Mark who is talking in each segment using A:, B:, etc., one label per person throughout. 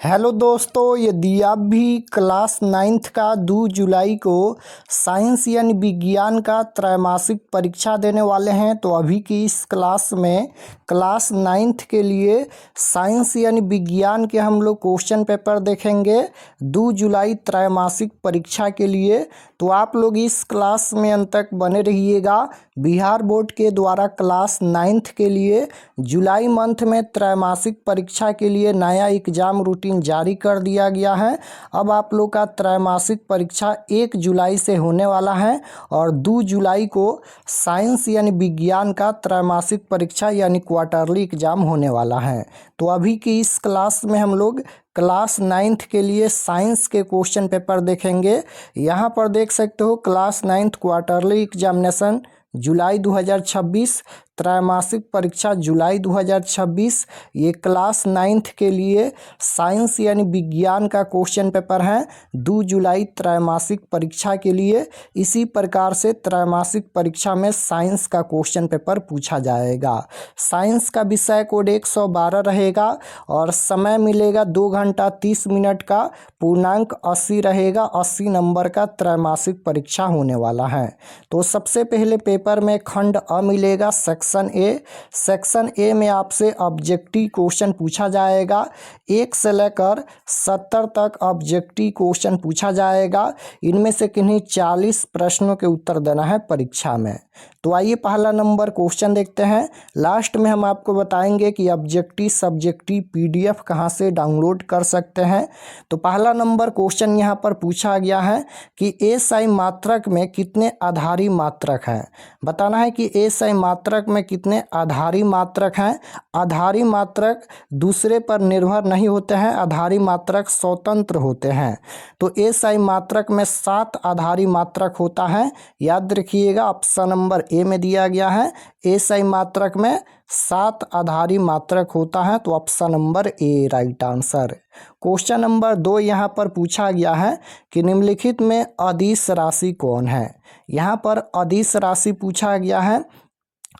A: Hello दोस्तों, यदि आप भी क्लास 9th का 2 जुलाई को साइंस यानी विज्ञान का त्रैमासिक परीक्षा देने वाले हैं तो अभी की इस क्लास में क्लास 9th के लिए साइंस यानी विज्ञान के हम लोग क्वेश्चन पेपर देखेंगे 2 जुलाई त्रैमासिक परीक्षा के लिए। तो आप लोग इस क्लास में अंत तक बने रहिएगा। बिहार बोर्ड के द्वारा क्लास 9th के लिए जुलाई मंथ में त्रैमासिक परीक्षा के लिए नया एग्जाम रूटीन जारी कर दिया गया है। अब आप लोग का त्रैमासिक परीक्षा 1 जुलाई से होने वाला है और 2 जुलाई को साइंस यानी विज्ञान का त्रैमासिक परीक्षा यानी क्वार्टरली एग्जाम होने वाला है। तो अभी की इस क्लास में हम लोग क्लास 9th के लिए साइंस के क्वेश्चन पेपर देखेंगे। यहाँ पर देख सकते हो क्लास 9th क्वार्टरली एग्जामिनेशन जुलाई 2026, त्रैमासिक परीक्षा जुलाई 2026। ये क्लास 9th के लिए साइंस यानी विज्ञान का क्वेश्चन पेपर है 2 जुलाई त्रैमासिक परीक्षा के लिए। इसी प्रकार से त्रैमासिक परीक्षा में साइंस का क्वेश्चन पेपर पूछा जाएगा। साइंस का विषय कोड 112 रहेगा और समय मिलेगा 2 घंटा 30 मिनट का। पूर्णांक 80 रहेगा। 80 नंबर का त्रैमासिक परीक्षा होने वाला है। तो सबसे पहले पेपर में खंड अ मिलेगा सेक्शन ए। सेक्शन ए में आपसे ऑब्जेक्टिव क्वेश्चन पूछा जाएगा। 1 से लेकर 70 तक ऑब्जेक्टिव क्वेश्चन पूछा जाएगा। इनमें से किन्हीं 40 प्रश्नों के उत्तर देना है परीक्षा में। तो आइए पहला नंबर क्वेश्चन देखते हैं। लास्ट में हम आपको बताएंगे कि ऑब्जेक्टिव सब्जेक्टिव PDF कहाँ से डाउनलोड कर सकते हैं। तो पहला नंबर क्वेश्चन यहाँ पर पूछा गया है कि SI मात्रक में कितने आधारी मात्रक हैं। बताना है कि SI मात्रक में कितने आधारी मात्रक हैं। आधारी मात्रक दूसरे पर निर्भर नहीं होते हैं, आधारी मात्रक स्वतंत्र होते हैं। तो SI मात्रक में 7 आधारी मात्रक होता है। याद रखिएगा, ऑप्शन नंबर ए में दिया गया है। SI मात्रक में 7 आधारी मात्रक होता है, तो option number A right answer. Question number 2 यहाँ पर पूछा गया है कि निम्नलिखित में अदिश राशि कौन है। यहाँ पर अदिश राशि पूछा गया है।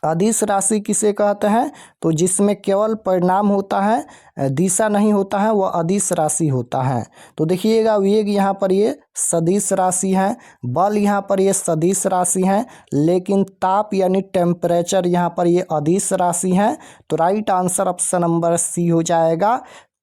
A: अदिश राशि किसे कहते हैं, तो जिसमें केवल परिणाम होता है, दिशा नहीं होता है, वह अदिश राशि होता है। तो देखिएगा वेग यहाँ पर ये सदिश राशि है, बल यहाँ पर ये सदिश राशि है, लेकिन ताप यानी टेम्परेचर यहाँ पर ये अदिश राशि है। तो right answer option number C हो जाएगा।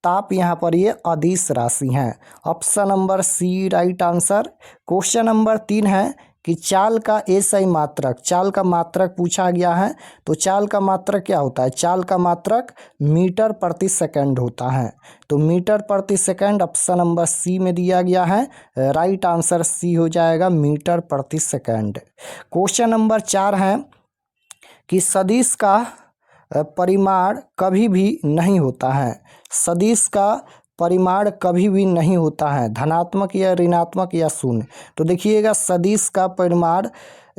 A: ताप यहाँ पर ये अदिश राशि है। Option number C right answer. Question number 3 है कि चाल का SI मात्रक, चाल का मात्रक पूछा गया है। तो चाल का मात्रक क्या होता है, चाल का मात्रक मीटर प्रति सेकंड होता है। तो मीटर प्रति सेकंड ऑप्शन नंबर सी में दिया गया है। राइट आंसर सी हो जाएगा, मीटर प्रति सेकंड। क्वेश्चन नंबर 4 है कि सदिश का परिमाण कभी भी नहीं होता है। सदिश का परिमाण कभी भी नहीं होता है, धनात्मक या ऋणात्मक या शून्य। तो देखिएगा सदिश का परिमाण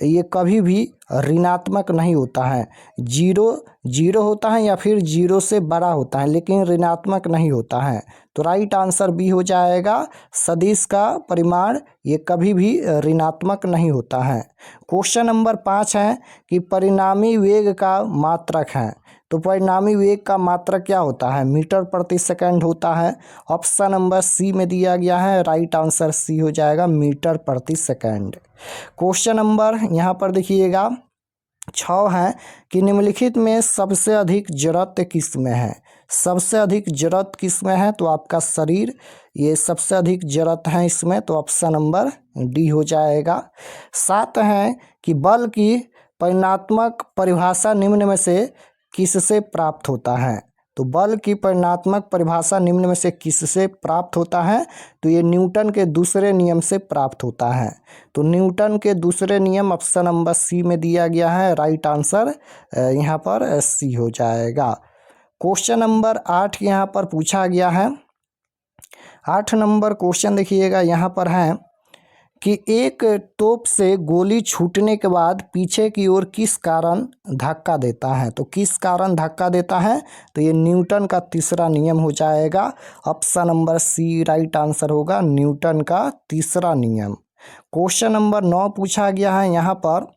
A: ये कभी भी ऋणात्मक नहीं होता है। जीरो होता है या फिर 0 से बड़ा होता है, लेकिन ऋणात्मक नहीं होता है। तो राइट आंसर बी हो जाएगा। सदिश का परिमाण ये कभी भी ऋणात्मक नहीं होता है। क्वेश्चन नंबर 5 है कि परिणामी वेग का मात्रक है। तो परिणामी वेग का मात्रक क्या होता है, मीटर प्रति सेकंड होता है। ऑप्शन नंबर सी में दिया गया है। राइट आंसर सी हो जाएगा, मीटर प्रति सेकंड। क्वेश्चन नंबर यहाँ पर देखिएगा 6 है कि निम्नलिखित में सबसे अधिक जड़त्व किस में है। सबसे अधिक जड़त्व किस में है, तो आपका शरीर ये सबसे अधिक जड़त्व है इसमें। तो ऑप्शन नंबर डी हो जाएगा। 7 है कि बल की परिमाणात्मक परिभाषा निम्न में से किससे प्राप्त होता है। तो बल की परिमाणात्मक परिभाषा निम्न में से किससे प्राप्त होता है, तो ये न्यूटन के दूसरे नियम से प्राप्त होता है। तो न्यूटन के दूसरे नियम ऑप्शन नंबर सी में दिया गया है। राइट आंसर यहाँ पर सी हो जाएगा। क्वेश्चन नंबर 8 यहाँ पर पूछा गया है। 8 नंबर क्वेश्चन देखिएगा यहाँ पर है कि एक तोप से गोली छूटने के बाद पीछे की ओर किस कारण धक्का देता है। तो किस कारण धक्का देता है, तो ये न्यूटन का तीसरा नियम हो जाएगा। Option number C right answer होगा, न्यूटन का तीसरा नियम। क्वेश्चन नंबर 9 पूछा गया है यहाँ पर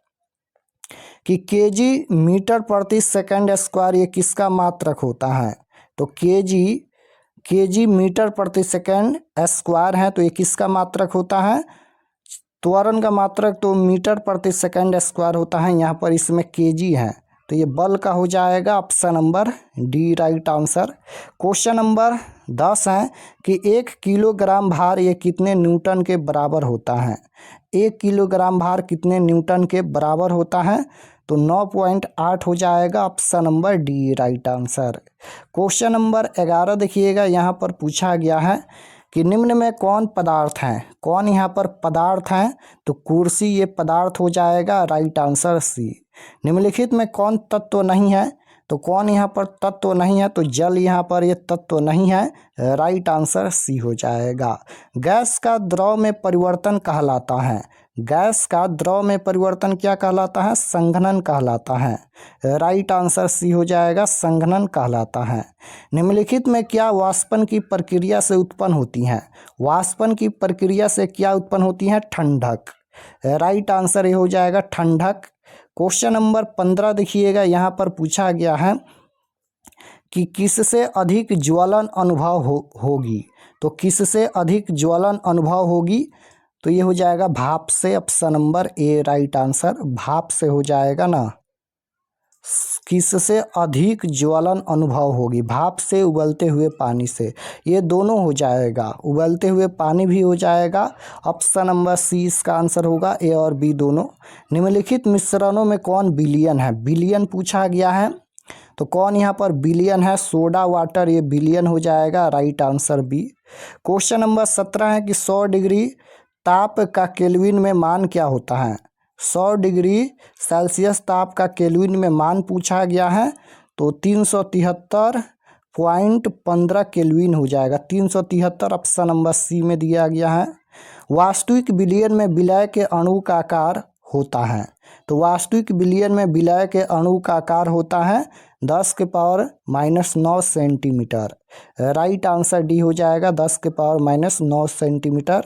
A: कि केजी मीटर प्रति सेकंड स्क्वायर ये किसका मात्रक होता है। तो केजी केजी मीटर प्रति सेकंड स्क्वायर है, तो ये किसका मात्रक होता है? त्वरण का मात्रक तो मीटर प्रति सेकंड स्क्वायर होता है, यहाँ पर इसमें केजी है, तो ये बल का हो जाएगा option number D right answer. Question number 10 है कि 1 किलोग्राम भार ये कितने न्यूटन के बराबर होता है? 1 किलोग्राम भार कितने न्यूटन के बराबर होता है? तो 9.8 हो जाएगा, option number D right answer. Question number 11 देखिएगा, यहाँ पर पूछा गया है कि निम्न में कौन पदार्थ हैं? कौन यहाँ पर पदार्थ हैं? तो कुर्सी ये पदार्थ हो जाएगा, राइट आंसर सी। निम्नलिखित में कौन तत्व नहीं है? तो कौन यहाँ पर तत्व नहीं है? तो जल यहाँ पर ये तत्व नहीं है, राइट आंसर सी हो जाएगा। गैस का द्रव में परिवर्तन कहलाता है। गैस का द्रव में परिवर्तन क्या कहलाता है? संघनन कहलाता है, राइट आंसर सी हो जाएगा, संघनन कहलाता है। निम्नलिखित में क्या वाष्पन की प्रक्रिया से उत्पन्न होती हैं? वाष्पन की प्रक्रिया से क्या उत्पन्न होती है? ठंडक, राइट आंसर ये हो जाएगा, ठंडक। क्वेश्चन नंबर 15 देखिएगा, यहाँ पर पूछा गया है कि किससे अधिक ज्वलन अनुभव होगी? तो किससे अधिक ज्वलन अनुभव होगी? तो ये हो जाएगा भाप से, option number A right answer, भाप से हो जाएगा ना। किससे अधिक ज्वलन अनुभव होगी? भाप से, उबलते हुए पानी से, ये दोनों हो जाएगा, उबलते हुए पानी भी हो जाएगा, ऑप्शन नंबर सी इसका आंसर होगा, ए और बी दोनों। निम्नलिखित मिश्रणों में कौन विलयन है? विलयन पूछा गया है, तो कौन यहाँ पर विलयन है? सोडा वाटर, ये विलयन हो जाएगा, right answer B. Question number 17 है कि 100 डिग्री ताप का केल्विन में मान क्या होता है? 100 डिग्री सेल्सियस ताप का केल्विन में मान पूछा गया है, तो 373.15 केल्विन हो जाएगा, 373 ऑप्शन नंबर सी में दिया गया है। वास्तविक विलयन में विलय के अणु का आकार होता है, तो वास्तविक विलयन में विलय के अणु का आकार होता है 10⁻⁻9 सेंटीमीटर, राइट आंसर डी हो जाएगा, 10⁻⁻9 सेंटीमीटर।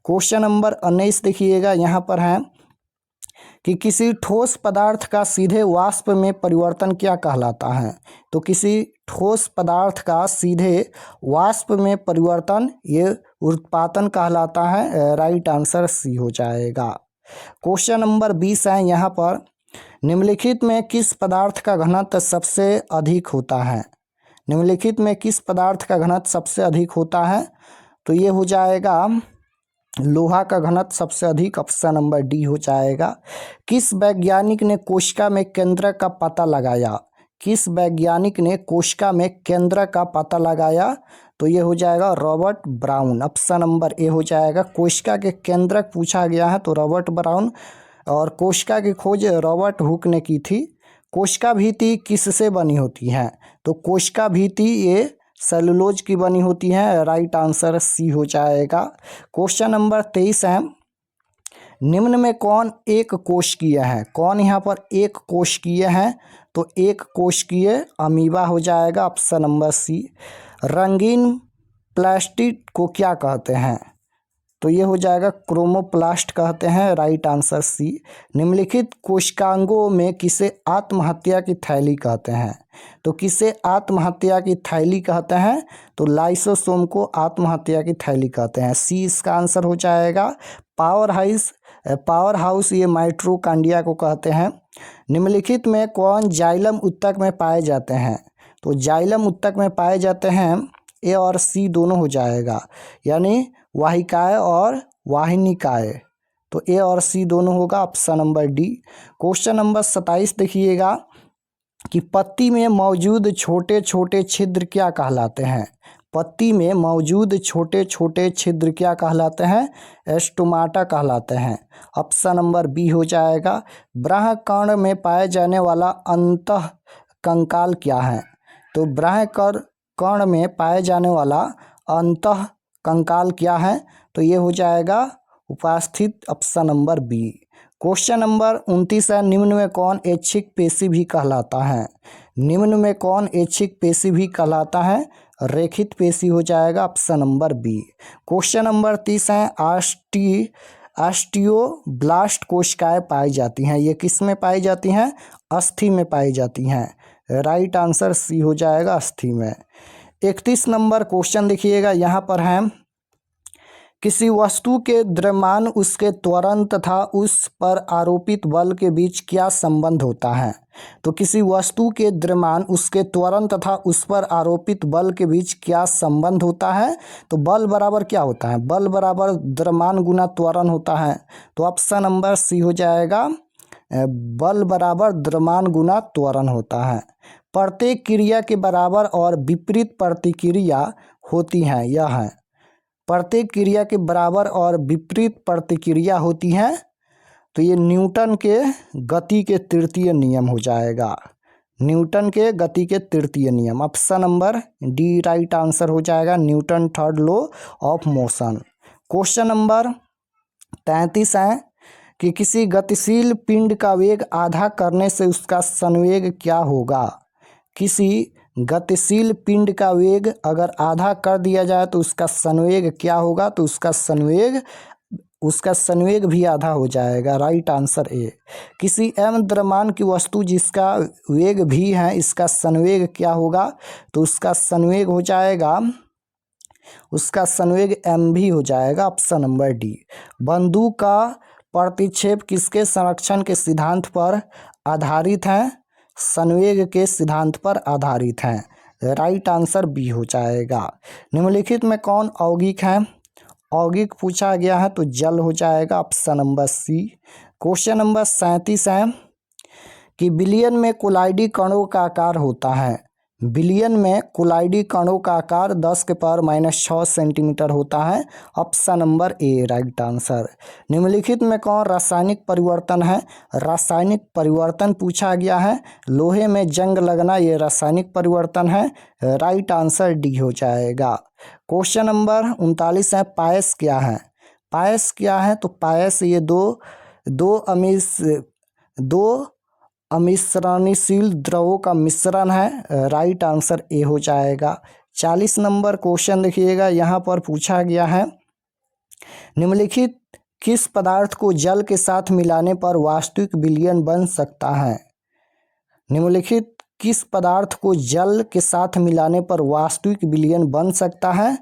A: क्वेश्चन नंबर 19 देखिएगा, यहाँ पर है कि किसी ठोस पदार्थ का सीधे वाष्प में परिवर्तन क्या कहलाता है? तो किसी ठोस पदार्थ का सीधे वाष्प में परिवर्तन ये उत्पादन कहलाता है, राइट आंसर सी हो जाएगा। क्वेश्चन नंबर 20 है, यहाँ पर निम्नलिखित में किस पदार्थ का घनत्व सबसे अधिक होता है? निम्नलिखित में किस पदार्थ का घनत्व सबसे अधिक होता है? तो ये हो जाएगा लोहा का घनत्व सबसे अधिक, ऑप्शन नंबर डी हो जाएगा। किस वैज्ञानिक ने कोशिका में केंद्रक का पता लगाया? किस वैज्ञानिक ने कोशिका में केंद्रक का पता लगाया? तो ये हो जाएगा Robert brown, option number A हो जाएगा। कोशिका के केंद्रक पूछा गया है, तो रॉबर्ट ब्राउन, और कोशिका की खोज रॉबर्ट हुक ने की थी। कोशिका भित्ति किससे बनी होती है? तो कोशिका भित्ति ये सेलुलोज की बनी होती है, राइट आंसर सी हो जाएगा। क्वेश्चन नंबर 23 है, निम्न में कौन एक कोशिकीय है? कौन यहाँ पर एक कोशिकीय है? तो एक कोशिकीय अमीबा हो जाएगा, ऑप्शन नंबर सी। रंगीन प्लास्टिक को क्या कहते हैं? तो ये हो जाएगा क्रोमोप्लास्ट कहते हैं, राइट आंसर सी। निम्नलिखित कोशिकांगों में किसे आत्महत्या की थैली कहते हैं? तो किसे आत्महत्या की थैली कहते हैं? तो लाइसोसोम को आत्महत्या की थैली कहते हैं, सी इसका आंसर हो जाएगा। पावर हाउस ये माइटोकॉन्ड्रिया को कहते हैं। निम्नलिखित में कौन जाइलम ऊतक में पाए जाते हैं? तो जाइलम ऊतक में पाए जाते हैं, ए और सी दोनों हो जाएगा, यानी वाहिकाएं और वाहिनिकाएं, तो ए और सी दोनों होगा, option number D. Question number 27 देखिएगा कि पत्ती में मौजूद छोटे छोटे छिद्र क्या कहलाते हैं? पत्ती में मौजूद छोटे छोटे छिद्र क्या कहलाते हैं? स्टोमाटा कहलाते हैं, ऑप्शन नंबर बी हो जाएगा। ब्राह्मकर्ण में पाए जाने वाला अंतः कंकाल क्या है? तो ब्राह्मकर्ण में पाए जाने वाला अंतः कंकाल क्या है? तो ये हो जाएगा उपस्थित, option number B. Question number 29 है, निम्न में कौन ऐच्छिक पेशी भी कहलाता है? निम्न में कौन ऐच्छिक पेशी भी कहलाता है? रेखित पेशी हो जाएगा, option number B. Question number 30 है, ऑस्टियोब्लास्ट कोशिकाएं पाई जाती हैं, ये किस में पाई जाती हैं? अस्थि में पाई जाती हैं, राइट आंसर सी हो जाएगा, अस्थि में। 31 नंबर क्वेश्चन देखिएगा, यहाँ पर है किसी वस्तु के द्रव्यमान, उसके त्वरण तथा उस पर आरोपित बल के बीच क्या संबंध होता है। तो किसी वस्तु के द्रव्यमान, उसके त्वरण तथा उस पर आरोपित बल के बीच क्या संबंध होता है। तो बल बराबर क्या होता है, बल बराबर द्रव्यमान गुना त्वरण होता है। तो ऑप्शन नंबर सी हो जाएगा, बल बराबर द्रव्यमान गुना त्वरण होता है। प्रत्येक क्रिया के बराबर और विपरीत प्रतिक्रिया होती हैं, यह है प्रत्येक क्रिया के बराबर और विपरीत प्रतिक्रिया होती है। तो ये न्यूटन के गति के तृतीय नियम हो जाएगा, न्यूटन के गति के तृतीय नियम। Option number D right answer हो जाएगा, Newton third law of motion. Question number 33 है कि किसी गतिशील पिंड का वेग आधा करने से उसका संवेग क्या होगा। किसी गतिशील पिंड का वेग अगर आधा कर दिया जाए तो उसका संवेग क्या होगा। तो उसका संवेग भी आधा हो जाएगा, राइट आंसर ए। किसी एम द्रव्यमान की वस्तु जिसका वेग भी है, इसका संवेग क्या होगा। तो उसका संवेग हो जाएगा, उसका संवेग एम भी हो जाएगा, ऑप्शन नंबर डी। बंदूक का प्रतिक्षेप किसके संरक्षण के सिद्धांत पर आधारित है। संवेग के सिद्धांत पर आधारित है, राइट आंसर बी हो जाएगा। निम्नलिखित में कौन यौगिक है, यौगिक पूछा गया है तो जल हो जाएगा, option number C. Question number 37 है कि बिलियन में कोलाइडी कणों का आकार होता है। बिलियन में कोलाइडी कणों का आकार 10⁻⁻6 सेंटीमीटर होता है, option number A right answer. निम्नलिखित में कौन रासायनिक परिवर्तन है। रासायनिक परिवर्तन पूछा गया है, लोहे में जंग लगना ये रासायनिक परिवर्तन है, राइट आंसर डी हो जाएगा। क्वेश्चन नंबर 39 है, पायस क्या है। पायस क्या है, तो पायस ये दो अमिश्रणशील द्रवों का मिश्रण है, राइट आंसर ए हो जाएगा। 40 नंबर क्वेश्चन देखिएगा, यहाँ पर पूछा गया है निम्नलिखित किस पदार्थ को जल के साथ मिलाने पर वास्तविक विलयन बन सकता है। निम्नलिखित किस पदार्थ को जल के साथ मिलाने पर वास्तविक विलयन बन सकता है।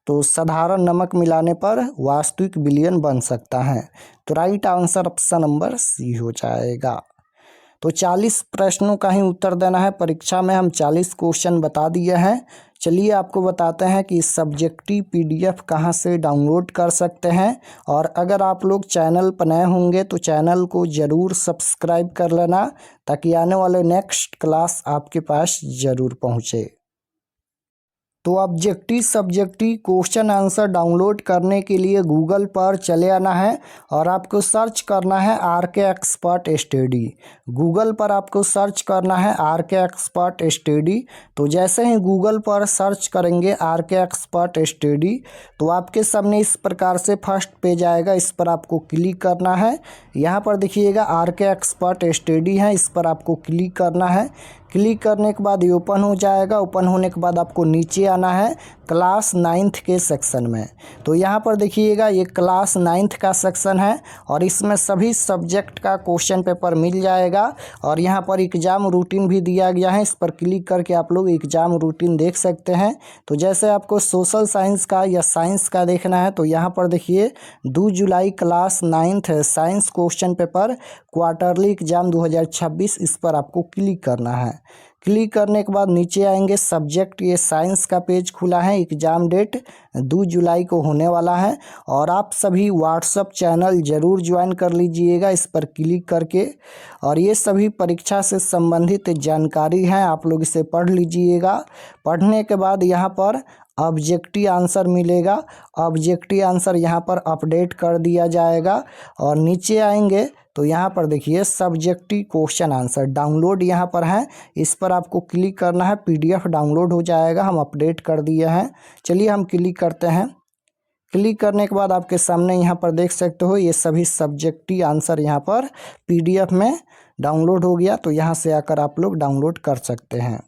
A: तो साधारण नमक मिलाने पर वास्तविक विलयन बन सकता है। तो right answer option number C हो जाएगा। तो 40 प्रश्नों का ही उत्तर देना है परीक्षा में, हम 40 क्वेश्चन बता दिए हैं। चलिए आपको बताते हैं कि सब्जेक्टिव PDF कहाँ से डाउनलोड कर सकते हैं। और अगर आप लोग चैनल पर नए होंगे तो चैनल को ज़रूर सब्सक्राइब कर लेना, ताकि आने वाले नेक्स्ट क्लास आपके पास ज़रूर पहुँचे। तो objective subjective question answer download करने के लिए गूगल पर चले आना है और आपको सर्च करना है RK एक्सपर्ट स्टडी। गूगल पर आपको सर्च करना है RK एक्सपर्ट स्टडी। तो जैसे ही गूगल पर सर्च करेंगे RK एक्सपर्ट स्टडी, तो आपके सामने इस प्रकार से फर्स्ट पेज आएगा, इस पर आपको क्लिक करना है। यहाँ पर देखिएगा RK एक्सपर्ट स्टडी है, इस पर आपको क्लिक करना है। क्लिक करने के बाद ये ओपन हो जाएगा। ओपन होने के बाद आपको नीचे आना है क्लास 9th के सेक्शन में। तो यहाँ पर देखिएगा ये क्लास 9th का सेक्शन है और इसमें सभी सब्जेक्ट का क्वेश्चन पेपर मिल जाएगा। और यहाँ पर एग्ज़ाम रूटीन भी दिया गया है, इस पर क्लिक करके आप लोग एग्ज़ाम रूटीन देख सकते हैं। तो जैसे आपको सोशल साइंस का या साइंस का देखना है तो यहाँ पर देखिए 2 जुलाई class 9th science question paper quarterly exam 2026, इस पर आपको क्लिक करना है। क्लिक करने के बाद नीचे आएंगे सब्जेक्ट, ये साइंस का पेज खुला है। एग्ज़ाम डेट 2 जुलाई को होने वाला है। और आप सभी व्हाट्सएप चैनल ज़रूर ज्वाइन कर लीजिएगा इस पर क्लिक करके। और ये सभी परीक्षा से संबंधित जानकारी है, आप लोग इसे पढ़ लीजिएगा। पढ़ने के बाद यहाँ पर ऑब्जेक्टिव आंसर मिलेगा, ऑब्जेक्टिव आंसर यहाँ पर अपडेट कर दिया जाएगा। और नीचे आएंगे तो यहाँ पर देखिए सब्जेक्टिव क्वेश्चन आंसर डाउनलोड यहाँ पर है, इस पर आपको क्लिक करना है, PDF डाउनलोड हो जाएगा। हम अपडेट कर दिए हैं। चलिए हम क्लिक करते हैं। क्लिक करने के बाद आपके सामने यहाँ पर देख सकते हो ये सभी सब्जेक्टिव आंसर यहाँ पर PDF में डाउनलोड हो गया। तो यहाँ से आकर आप लोग डाउनलोड कर सकते हैं।